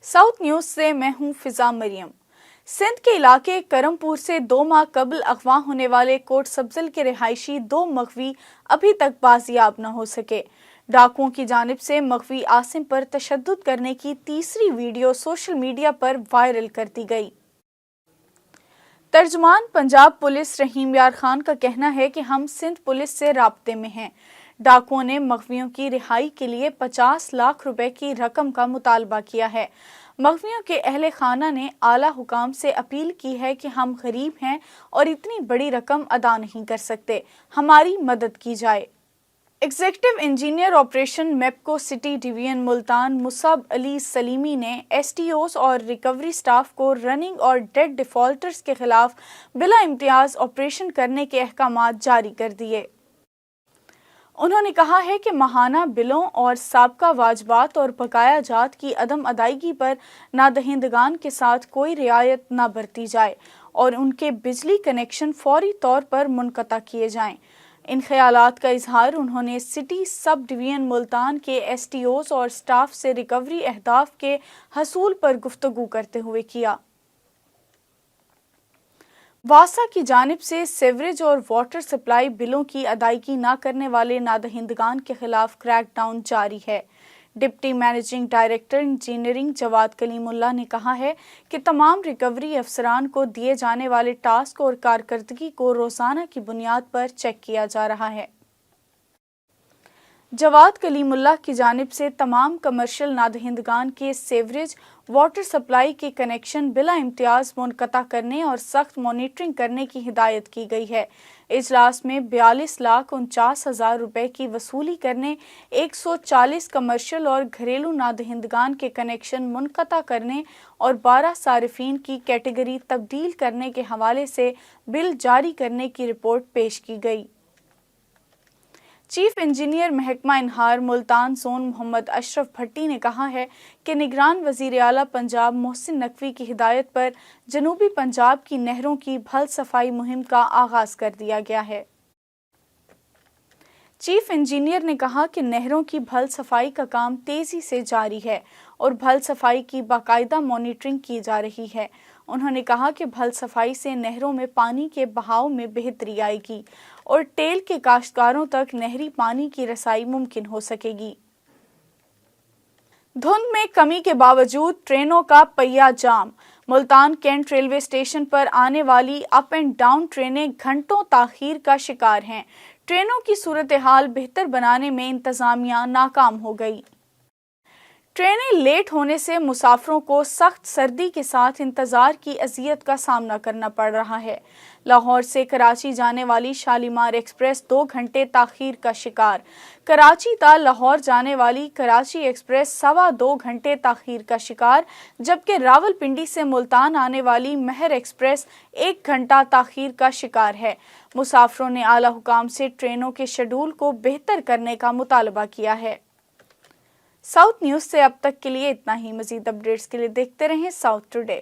South news से मैं हूं फिजा मरियम। सिंध के इलाके करमपुर से 2 माह कबल अगवा होने वाले कोट सब्जल के रिहायशी 2 मगवी अभी तक बाजियाब न हो सके। डाकुओं की जानिब से मगवी आसिम पर तशद्दुद करने की तीसरी वीडियो सोशल मीडिया पर वायरल कर दी गई। तर्जुमान पंजाब पुलिस रहीम यार खान का कहना है कि हम सिंध पुलिस से राब्ते में हैं। डाकुओं ने मगवियों की रिहाई के लिए 50 लाख रुपए की रकम का मुतालबा किया है। मगवियों के अहले खाना ने आला हुकाम से अपील की है कि हम गरीब हैं और इतनी बड़ी रकम अदा नहीं कर सकते, हमारी मदद की जाए। Executive engineer operation MEPCO city division Multan Musab Ali Salimi ने एसटीओस और रिकवरी स्टाफ को रनिंग और डेट डिफॉल्टर्स के खिलाफ बिला इम्तियाज ऑपरेशन करने के अहकामात जारी कर दिए। उन्होंने कहा है कि माहाना बिलों और साबका वाजबात और बकाया जात की अदम अदायगी पर नादहिंदगान के साथ कोई रियायत न बरती जाए और उनके बिजली कनेक्शन फौरी तौर पर मुनक़ता किए जाएं। इन ख्यालात का इजहार उन्होंने सिटी सब डिवीजन मुल्तान के एसटीओस और स्टाफ से रिकवरी अहदाफ के हसूल पर गुफ्तगू करते हुए किया। वासा की जानिब से सीवरेज और वाटर सप्लाई बिलों की अदायगी न करने वाले नादहिंदगान के खिलाफ क्रैकडाउन जारी है। Deputy managing director engineering Jawad Kalimullah ने कहा है कि तमाम रिकवरी अफसरान को दिए जाने वाले टास्क और कारकर्दगी को रोजाना की बुनियाद पर चेक किया जा रहा है। जवाद कलीमुल्लाह की जानिब से तमाम कमर्शियल नादहिंदगान के सीवरेज वाटर सप्लाई के कनेक्शन बिला इम्तियाज मुनक़ता करने और सख्त मॉनिटरिंग करने की हिदायत की गई है। इजलास में 42,49,000 रुपए की वसूली करने, 140 कमर्शियल और घरेलू नादहिंदगान के कनेक्शन मुनक़ता करने और 12 सारिफीन की कैटेगरी तब्दील करने के हवाले से बिल जारी करने की रिपोर्ट पेश की गई। चीफ इंजीनियर महकमा इनहार मुल्तान जोन मोहम्मद अशरफ भट्टी ने कहा है कि निगरान वजीर आला पंजाब मोहसिन नकवी की हिदायत पर जनूबी पंजाब की नहरों की भल सफाई मुहिम का आगाज कर दिया गया है। चीफ इंजीनियर ने कहा कि नहरों की भल सफाई का काम तेजी से जारी है और भल सफाई की बाकायदा मॉनिटरिंग की जा रही है। उन्होंने कहा कि भल सफाई से नहरों में पानी के बहाव में बेहतरी आएगी और टेल के काश्तकारों तक नहरी पानी की रसाई मुमकिन हो सकेगी। धुंध में कमी के बावजूद ट्रेनों का पहिया जाम। मुल्तान कैंट रेलवे स्टेशन पर आने वाली अप एंड डाउन ट्रेनें घंटों ताखीर का शिकार हैं। ट्रेनों की सूरत हाल बेहतर बनाने में इंतजामिया नाकाम हो गई। ट्रेनें लेट होने से मुसाफिरों को सख्त सर्दी के साथ इंतजार की अजियत का सामना करना पड़ रहा है। लाहौर से कराची जाने वाली शालीमार एक्सप्रेस 2 घंटे ताखीर का शिकार। कराची ता लाहौर जाने वाली कराची एक्सप्रेस 2.25 घंटे ताखीर का शिकार, जबकि रावलपिंडी से मुल्तान आने वाली महर एक्सप्रेस 1 घंटा ताखीर का शिकार है। मुसाफिरों ने आला हुकाम से ट्रेनों के शेड्यूल को बेहतर करने का मुतालबा किया है। साउथ न्यूज से अब तक के लिए इतना ही। मजीद अपडेट्स के लिए देखते रहें साउथ टुडे।